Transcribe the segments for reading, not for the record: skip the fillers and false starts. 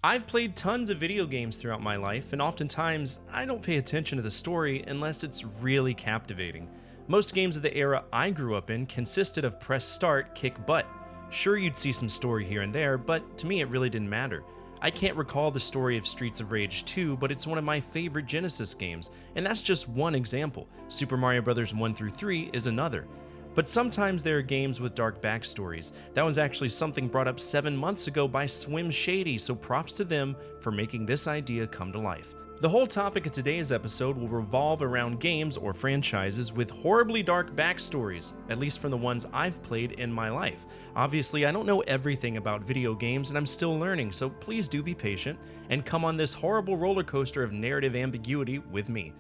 I've played tons of video games throughout my life, and oftentimes I don't pay attention to the story unless it's really captivating. Most games of the era I grew up in consisted of press start, kick butt. Sure, you'd see some story here and there, but to me it really didn't matter. I can't recall the story of Streets of Rage 2, but it's one of my favorite Genesis games, and that's just one example. Super Mario Bros. 1 through 3 is another. But sometimes there are games with dark backstories. That was actually something brought up 7 months ago by Swim.Shaaady, so props to them for making this idea come to life. The whole topic of today's episode will revolve around games or franchises with horribly dark backstories, at least from the ones I've played in my life. Obviously, I don't know everything about video games and I'm still learning, so please do be patient and come on this horrible roller coaster of narrative ambiguity with me.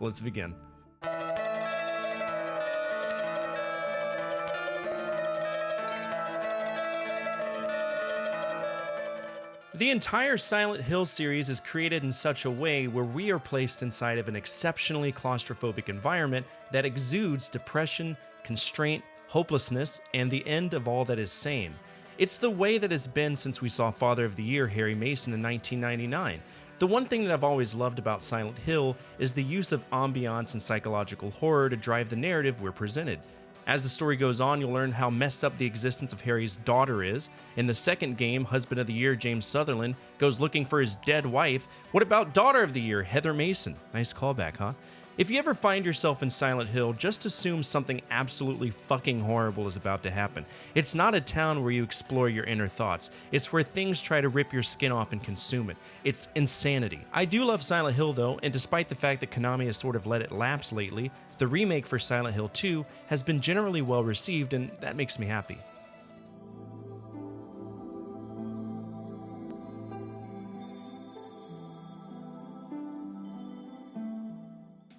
Let's begin. The entire Silent Hill series is created in such a way where we are placed inside of an exceptionally claustrophobic environment that exudes depression, constraint, hopelessness, and the end of all that is sane. It's the way that it's been since we saw Father of the Year Harry Mason in 1999. The one thing that I've always loved about Silent Hill is the use of ambiance and psychological horror to drive the narrative we're presented. As the story goes on, you'll learn how messed up the existence of Harry's daughter is. In the second game, Husband of the Year James Sutherland goes looking for his dead wife. What about Daughter of the Year Heather Mason? Nice callback, huh? If you ever find yourself in Silent Hill, just assume something absolutely fucking horrible is about to happen. It's not a town where you explore your inner thoughts. It's where things try to rip your skin off and consume it. It's insanity. I do love Silent Hill though, and despite the fact that Konami has sort of let it lapse lately, the remake for Silent Hill 2 has been generally well received, and that makes me happy.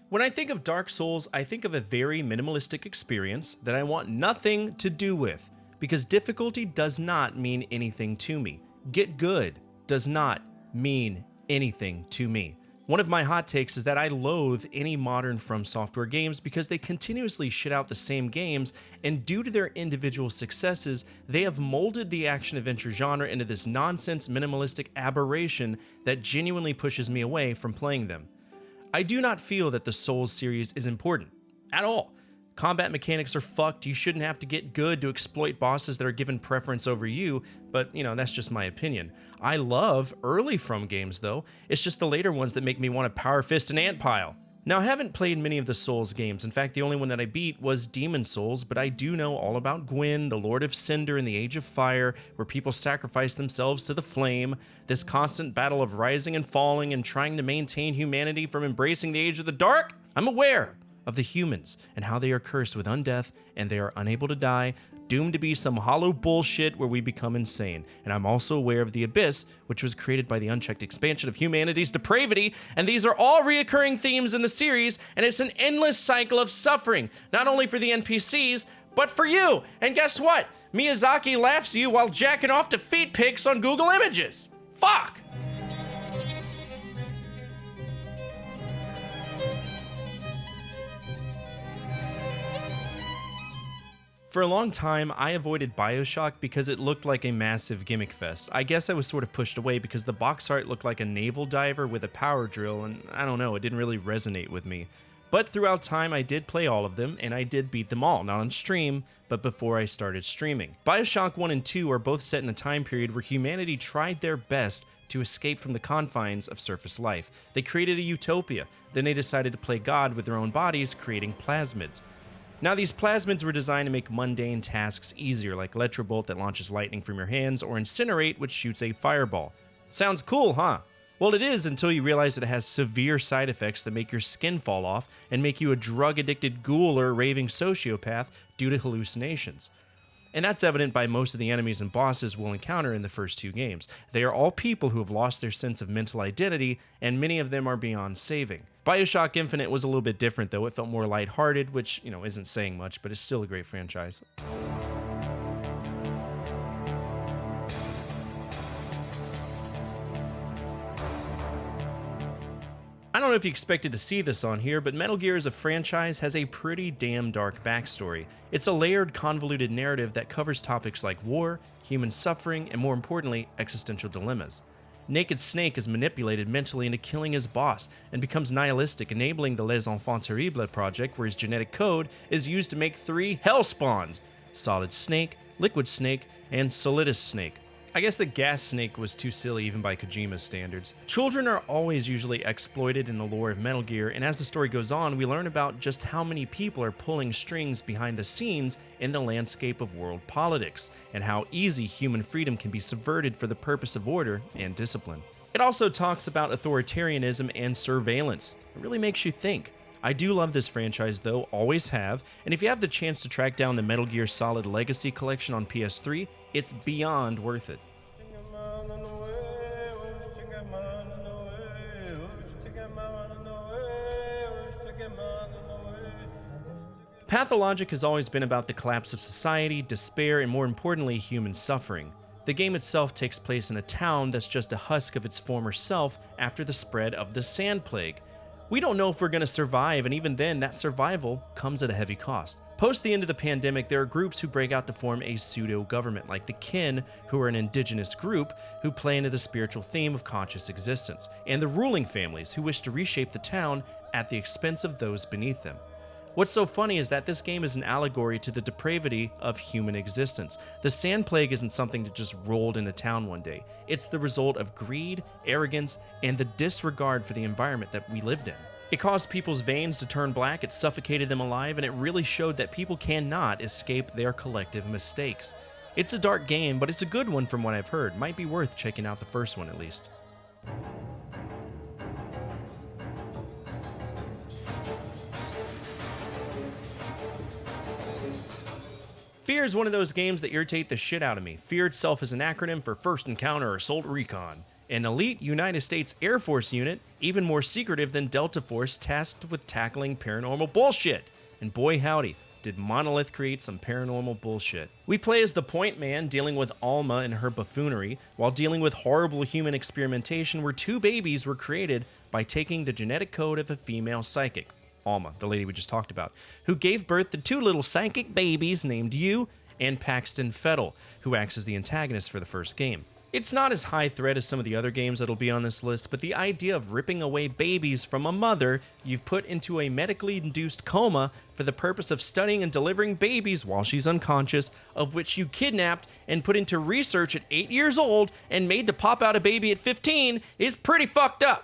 When I think of Dark Souls, I think of a very minimalistic experience that I want nothing to do with, because difficulty does not mean anything to me. Get good does not mean anything to me. One of my hot takes is that I loathe any modern From Software games because they continuously shit out the same games, and due to their individual successes, they have molded the action-adventure genre into this nonsense minimalistic aberration that genuinely pushes me away from playing them. I do not feel that the Souls series is important, at all. Combat mechanics are fucked, you shouldn't have to get good to exploit bosses that are given preference over you, but that's just my opinion. I love early From games though, it's just the later ones that make me want to power fist an ant pile. Now I haven't played many of the Souls games, in fact the only one that I beat was Demon Souls, but I do know all about Gwyn, the Lord of Cinder and the Age of Fire, where people sacrifice themselves to the flame, this constant battle of rising and falling and trying to maintain humanity from embracing the Age of the Dark. I'm aware of the humans and how they are cursed with undeath and they are unable to die, doomed to be some hollow bullshit where we become insane. And I'm also aware of the Abyss, which was created by the unchecked expansion of humanity's depravity, and these are all reoccurring themes in the series, and it's an endless cycle of suffering, not only for the NPCs, but for you. And guess what? Miyazaki laughs at you while jacking off to feet pics on Google Images. Fuck! For a long time, I avoided Bioshock because it looked like a massive gimmick fest. I guess I was sort of pushed away because the box art looked like a naval diver with a power drill, and I don't know, it didn't really resonate with me. But throughout time, I did play all of them, and I did beat them all, not on stream, but before I started streaming. Bioshock 1 and 2 are both set in a time period where humanity tried their best to escape from the confines of surface life. They created a utopia, then they decided to play God with their own bodies, creating plasmids. Now these plasmids were designed to make mundane tasks easier, like Electrobolt that launches lightning from your hands, or Incinerate, which shoots a fireball. Sounds cool, huh? Well, it is until you realize that it has severe side effects that make your skin fall off and make you a drug-addicted ghoul or a raving sociopath due to hallucinations. And that's evident by most of the enemies and bosses we'll encounter in the first two games. They are all people who have lost their sense of mental identity, and many of them are beyond saving. Bioshock Infinite was a little bit different though. It felt more lighthearted, which, isn't saying much, but it's still a great franchise. I don't know if you expected to see this on here, but Metal Gear as a franchise has a pretty damn dark backstory. It's a layered, convoluted narrative that covers topics like war, human suffering, and more importantly, existential dilemmas. Naked Snake is manipulated mentally into killing his boss and becomes nihilistic, enabling the Les Enfants Terribles project where his genetic code is used to make 3 Hell Spawns: Solid Snake, Liquid Snake, and Solidus Snake. I guess the Gas Snake was too silly even by Kojima's standards. Children are always usually exploited in the lore of Metal Gear, and as the story goes on, we learn about just how many people are pulling strings behind the scenes in the landscape of world politics, and how easy human freedom can be subverted for the purpose of order and discipline. It also talks about authoritarianism and surveillance. It really makes you think. I do love this franchise though, always have, and if you have the chance to track down the Metal Gear Solid Legacy Collection on PS3, it's beyond worth it. Pathologic has always been about the collapse of society, despair, and more importantly, human suffering. The game itself takes place in a town that's just a husk of its former self after the spread of the Sand Plague. We don't know if we're going to survive, and even then, that survival comes at a heavy cost. Post the end of the pandemic, there are groups who break out to form a pseudo-government, like the Kin, who are an indigenous group who play into the spiritual theme of conscious existence, and the ruling families who wish to reshape the town at the expense of those beneath them. What's so funny is that this game is an allegory to the depravity of human existence. The Sand Plague isn't something that just rolled into town one day. It's the result of greed, arrogance, and the disregard for the environment that we lived in. It caused people's veins to turn black, it suffocated them alive, and it really showed that people cannot escape their collective mistakes. It's a dark game, but it's a good one from what I've heard. Might be worth checking out the first one at least. Fear is one of those games that irritate the shit out of me. Fear itself is an acronym for First Encounter Assault Recon, an elite United States Air Force unit, even more secretive than Delta Force, tasked with tackling paranormal bullshit. And boy howdy, did Monolith create some paranormal bullshit. We play as the Point Man dealing with Alma and her buffoonery, while dealing with horrible human experimentation where 2 babies were created by taking the genetic code of a female psychic. Alma, the lady we just talked about, who gave birth to 2 little psychic babies named Yu and Paxton Fettel, who acts as the antagonist for the first game. It's not as high threat as some of the other games that'll be on this list, but the idea of ripping away babies from a mother you've put into a medically induced coma for the purpose of studying and delivering babies while she's unconscious, of which you kidnapped and put into research at 8 years old and made to pop out a baby at 15 is pretty fucked up.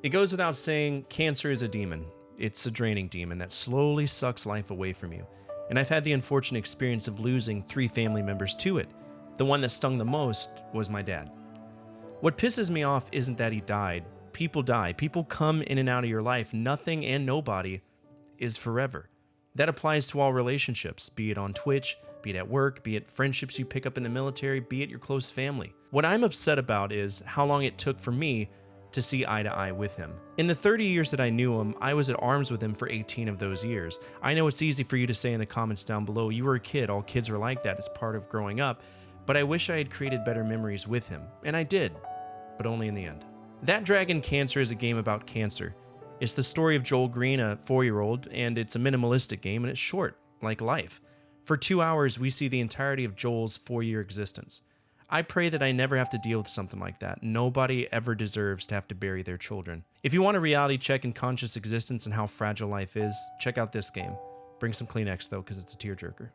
It goes without saying, cancer is a demon. It's a draining demon that slowly sucks life away from you. And I've had the unfortunate experience of losing 3 family members to it. The one that stung the most was my dad. What pisses me off isn't that he died. People die. People come in and out of your life. Nothing and nobody is forever. That applies to all relationships, be it on Twitch, be it at work, be it friendships you pick up in the military, be it your close family. What I'm upset about is how long it took for me to see eye to eye with him. In the 30 years that I knew him, I was at arms with him for 18 of those years. I know it's easy for you to say in the comments down below, you were a kid, all kids are like that, it's part of growing up, but I wish I had created better memories with him, and I did, but only in the end. That Dragon Cancer is a game about cancer. It's the story of Joel Green, a 4-year-old, and it's a minimalistic game, and it's short, like life. For 2 hours, we see the entirety of Joel's 4-year existence. I pray that I never have to deal with something like that. Nobody ever deserves to have to bury their children. If you want a reality check in conscious existence and how fragile life is, check out this game. Bring some Kleenex though, because it's a tearjerker.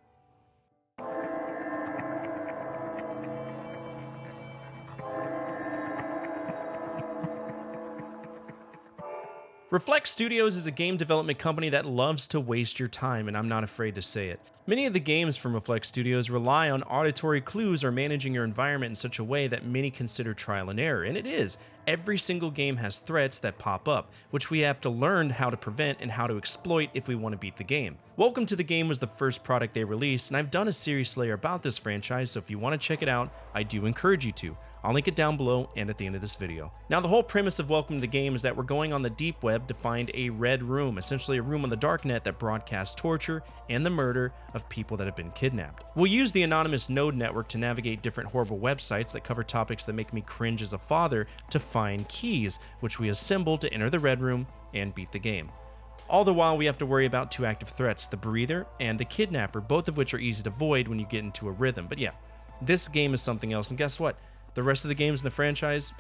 Reflect Studios is a game development company that loves to waste your time, and I'm not afraid to say it. Many of the games from Reflect Studios rely on auditory clues or managing your environment in such a way that many consider trial and error, and it is. Every single game has threats that pop up, which we have to learn how to prevent and how to exploit if we want to beat the game. Welcome to the Game was the first product they released, and I've done a series Slayer about this franchise, so if you want to check it out, I do encourage you to. I'll link it down below and at the end of this video. Now, the whole premise of Welcome to the Game is that we're going on the deep web to find a red room, essentially a room on the darknet that broadcasts torture and the murder of people that have been kidnapped. We'll use the anonymous node network to navigate different horrible websites that cover topics that make me cringe as a father to find keys, which we assemble to enter the red room and beat the game. All the while, we have to worry about two active threats, the breather and the kidnapper, both of which are easy to avoid when you get into a rhythm. But yeah, this game is something else, and guess what? The rest of the games in the franchise,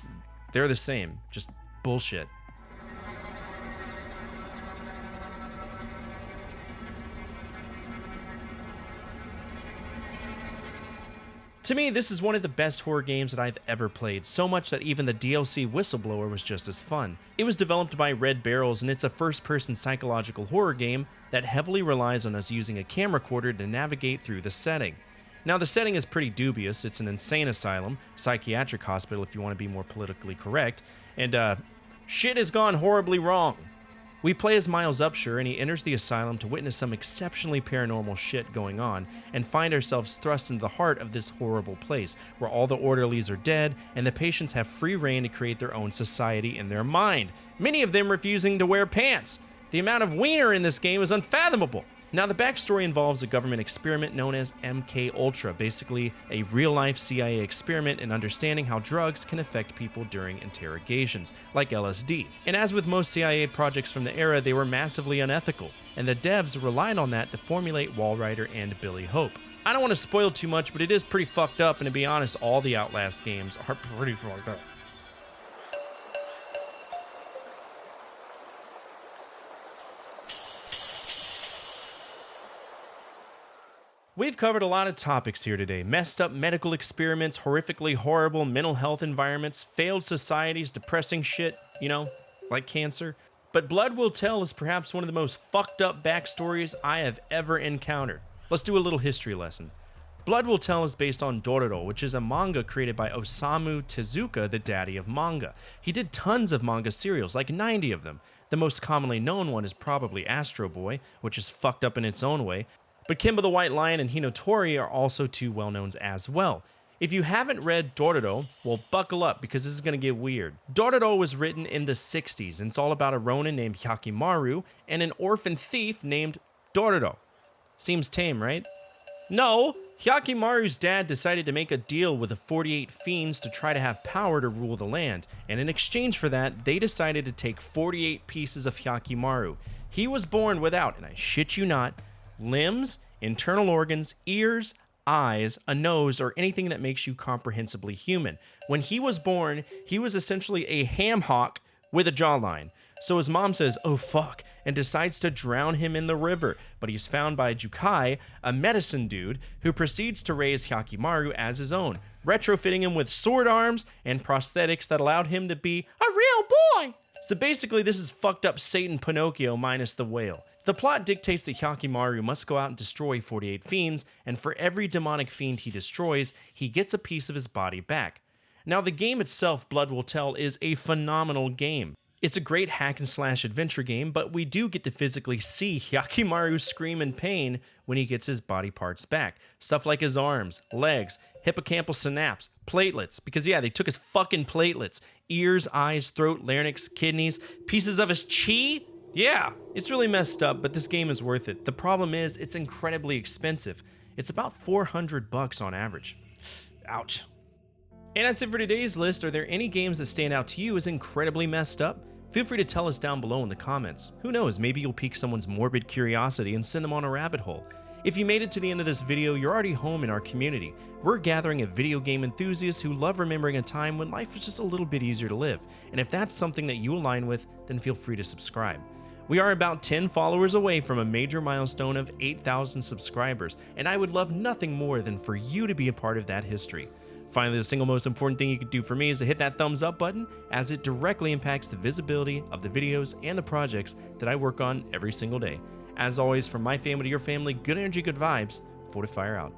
they're the same. Just bullshit. To me, this is one of the best horror games that I've ever played, so much that even the DLC Whistleblower was just as fun. It was developed by Red Barrels, and it's a first-person psychological horror game that heavily relies on us using a camcorder to navigate through the setting. Now, the setting is pretty dubious. It's an insane asylum, psychiatric hospital if you want to be more politically correct, and shit has gone horribly wrong. We play as Miles Upshur, and he enters the asylum to witness some exceptionally paranormal shit going on, and find ourselves thrust into the heart of this horrible place, where all the orderlies are dead, and the patients have free reign to create their own society in their mind, many of them refusing to wear pants. The amount of wiener in this game is unfathomable. Now, the backstory involves a government experiment known as MK Ultra, basically a real-life CIA experiment in understanding how drugs can affect people during interrogations, like LSD. And as with most CIA projects from the era, they were massively unethical, and the devs relied on that to formulate Walrider and Billy Hope. I don't want to spoil too much, but it is pretty fucked up, and to be honest, all the Outlast games are pretty fucked up. We've covered a lot of topics here today. Messed up medical experiments, horrifically horrible mental health environments, failed societies, depressing shit, you know, like cancer. But Blood Will Tell is perhaps one of the most fucked up backstories I have ever encountered. Let's do a little history lesson. Blood Will Tell is based on Dororo, which is a manga created by Osamu Tezuka, the daddy of manga. He did tons of manga serials, like 90 of them. The most commonly known one is probably Astro Boy, which is fucked up in its own way. But Kimba the White Lion and Hinotori are also two well-knowns as well. If you haven't read Dororo, well, buckle up because this is going to get weird. Dororo was written in the 60s, and it's all about a ronin named Hyakimaru and an orphan thief named Dororo. Seems tame, right? No, Hyakimaru's dad decided to make a deal with the 48 fiends to try to have power to rule the land, and in exchange for that, they decided to take 48 pieces of Hyakimaru. He was born without, and I shit you not, limbs, internal organs, ears, eyes, a nose, or anything that makes you comprehensibly human. When he was born, he was essentially a ham hock with a jawline. So his mom says, "Oh fuck," and decides to drown him in the river, but he's found by Jukai, a medicine dude, who proceeds to raise Hyakimaru as his own, retrofitting him with sword arms and prosthetics that allowed him to be a real boy. So basically, this is fucked up Satan Pinocchio minus the whale. The plot dictates that Hyakimaru must go out and destroy 48 fiends, and for every demonic fiend he destroys, he gets a piece of his body back. Now, the game itself, Blood Will Tell, is a phenomenal game. It's a great hack and slash adventure game, but we do get to physically see Hyakimaru scream in pain when he gets his body parts back. Stuff like his arms, legs, hippocampal synapse, platelets, because yeah, they took his fucking platelets, ears, eyes, throat, larynx, kidneys, pieces of his chi. Yeah, it's really messed up, but this game is worth it. The problem is, it's incredibly expensive. It's about $400 on average. Ouch. And that's it for today's list. Are there any games that stand out to you as incredibly messed up? Feel free to tell us down below in the comments. Who knows, maybe you'll pique someone's morbid curiosity and send them on a rabbit hole. If you made it to the end of this video, you're already home in our community. We're gathering of video game enthusiasts who love remembering a time when life was just a little bit easier to live. And if that's something that you align with, then feel free to subscribe. We are about 10 followers away from a major milestone of 8,000 subscribers, and I would love nothing more than for you to be a part of that history. Finally, the single most important thing you could do for me is to hit that thumbs up button, as it directly impacts the visibility of the videos and the projects that I work on every single day. As always, from my family to your family, good energy, good vibes. Fortefyre out.